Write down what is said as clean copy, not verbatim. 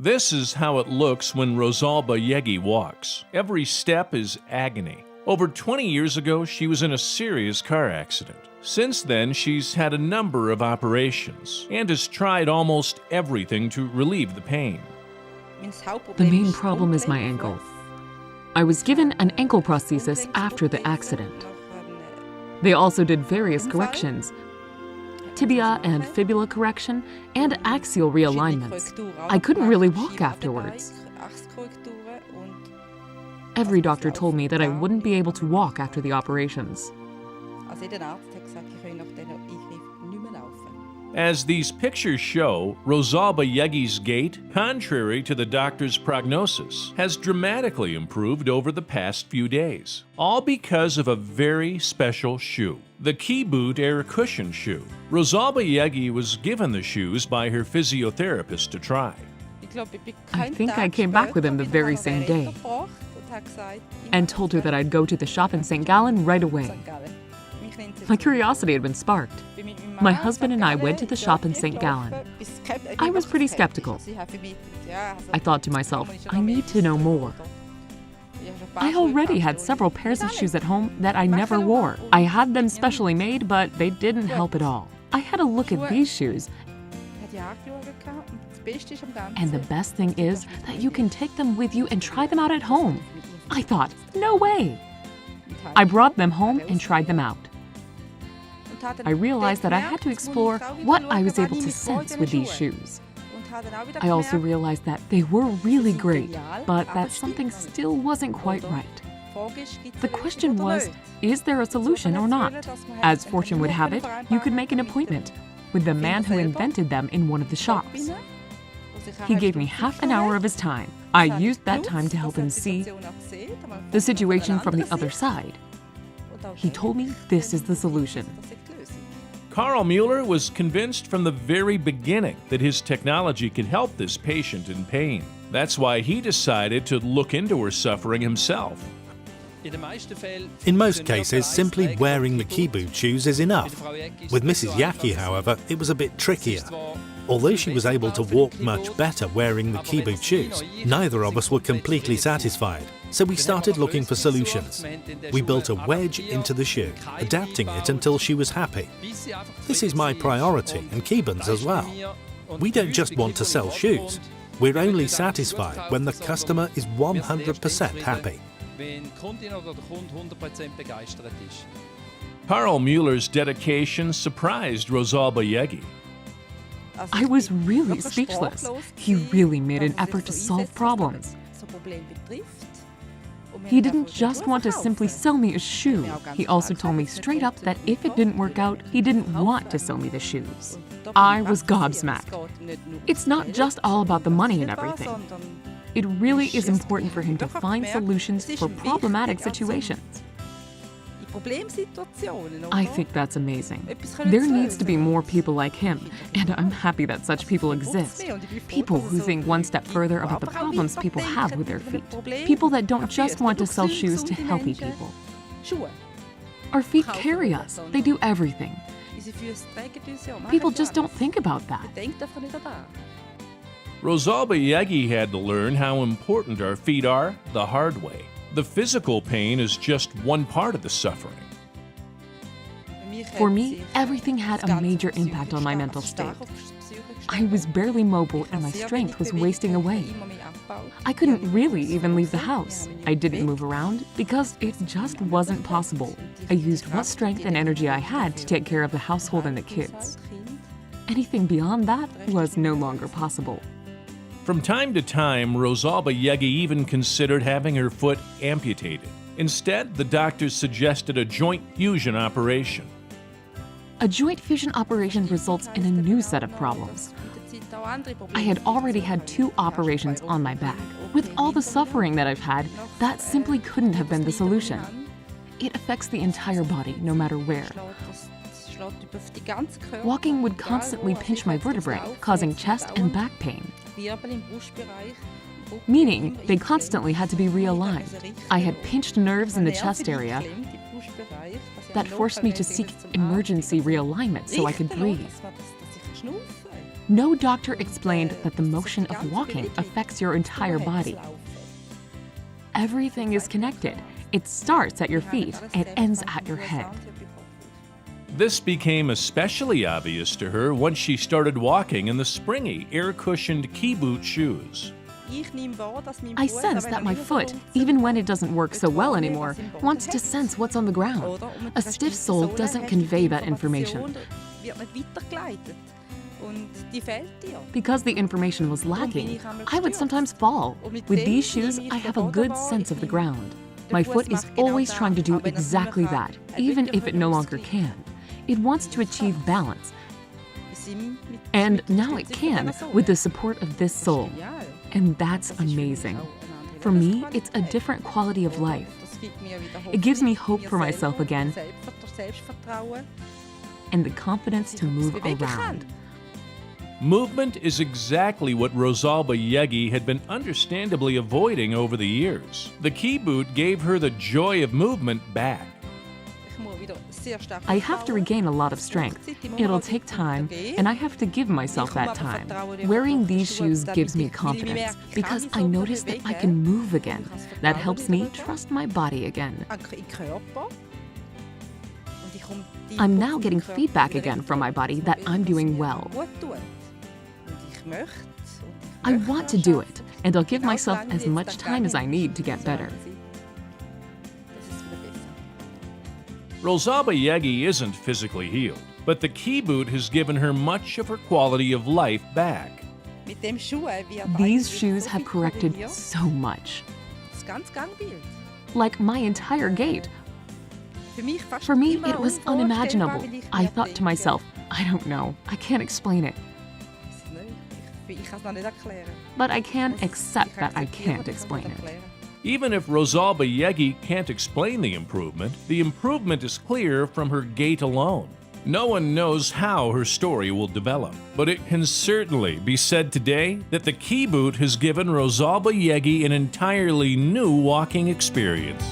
This is how it looks when Rosalba Jäggi walks. Every step is agony. Over 20 years ago, she was in a serious car accident. Since then, she's had a number of operations and has tried almost everything to relieve the pain. The main problem is my ankle. I was given an ankle prosthesis after the accident. They also did various corrections, tibia and fibula correction, and axial realignments. I couldn't really walk afterwards. Every doctor told me that I wouldn't be able to walk after the operations. As these pictures show, Rosalba Jäggi's gait, contrary to the doctor's prognosis, has dramatically improved over the past few days. All because of a very special shoe, the kyBoot air cushion shoe. Rosalba Jäggi was given the shoes by her physiotherapist to try. I think I came back with him the very same day and told her that I'd go to the shop in St. Gallen right away. My curiosity had been sparked. My husband and I went to the shop in St. Gallen. I was pretty skeptical. I thought to myself, I need to know more. I already had several pairs of shoes at home that I never wore. I had them specially made, but they didn't help at all. I had a look at these shoes, and the best thing is that you can take them with you and try them out at home. I thought, no way! I brought them home and tried them out. I realized that I had to explore what I was able to sense with these shoes. I also realized that they were really great, but that something still wasn't quite right. The question was, is there a solution or not? As fortune would have it, you could make an appointment with the man who invented them in one of the shops. He gave me half an hour of his time. I used that time to help him see the situation from the other side. He told me this is the solution. Karl Müller was convinced from the very beginning that his technology could help this patient in pain. That's why he decided to look into her suffering himself. In most cases, simply wearing the kyBoot shoes is enough. With Mrs. Jäggi, however, it was a bit trickier. Although she was able to walk much better wearing the kyBoot shoes, neither of us were completely satisfied. So we started looking for solutions. We built a wedge into the shoe, adapting it until she was happy. This is my priority, and kyBun's as well. We don't just want to sell shoes. We're only satisfied when the customer is 100% happy. Karl Müller's dedication surprised Rosalba Jäggi. I was really speechless. He really made an effort to solve problems. He didn't just want to simply sell me a shoe. He also told me straight up that if it didn't work out, he didn't want to sell me the shoes. I was gobsmacked. It's not just all about the money and everything. It really is important for him to find solutions for problematic situations. I think that's amazing. There needs to be more people like him, and I'm happy that such people exist. People who think one step further about the problems people have with their feet. People that don't just want to sell shoes to healthy people. Our feet carry us. They do everything. People just don't think about that. Rosalba Jäggi had to learn how important our feet are the hard way. The physical pain is just one part of the suffering. For me, everything had a major impact on my mental state. I was barely mobile and my strength was wasting away. I couldn't really even leave the house. I didn't move around because it just wasn't possible. I used what strength and energy I had to take care of the household and the kids. Anything beyond that was no longer possible. From time to time, Rosalba Jäggi even considered having her foot amputated. Instead, the doctors suggested a joint fusion operation. A joint fusion operation results in a new set of problems. I had already had 2 operations on my back. With all the suffering that I've had, that simply couldn't have been the solution. It affects the entire body, no matter where. Walking would constantly pinch my vertebrae, causing chest and back pain. Meaning, they constantly had to be realigned. I had pinched nerves in the chest area that forced me to seek emergency realignment so I could breathe. No doctor explained that the motion of walking affects your entire body. Everything is connected. It starts at your feet and ends at your head. This became especially obvious to her once she started walking in the springy, air-cushioned kyBoot shoes. I sense that my foot, even when it doesn't work so well anymore, wants to sense what's on the ground. A stiff sole doesn't convey that information. Because the information was lacking, I would sometimes fall. With these shoes, I have a good sense of the ground. My foot is always trying to do exactly that, even if it no longer can. It wants to achieve balance. And now it can with the support of this sole. And that's amazing. For me, it's a different quality of life. It gives me hope for myself again and the confidence to move around. Movement is exactly what Rosalba Jäggi had been understandably avoiding over the years. The kyBoot gave her the joy of movement back. I have to regain a lot of strength. It'll take time, and I have to give myself that time. Wearing these shoes gives me confidence because I notice that I can move again. That helps me trust my body again. I'm now getting feedback again from my body that I'm doing well. I want to do it, and I'll give myself as much time as I need to get better. Rosalba Jäggi isn't physically healed, but the kyBoot has given her much of her quality of life back. These shoes have corrected so much. Like my entire gait. For me, it was unimaginable. I thought to myself, I don't know, I can't explain it. But I can accept that I can't explain it. Even if Rosalba Jäggi can't explain the improvement is clear from her gait alone. No one knows how her story will develop, but it can certainly be said today that the kyBoot has given Rosalba Jäggi an entirely new walking experience.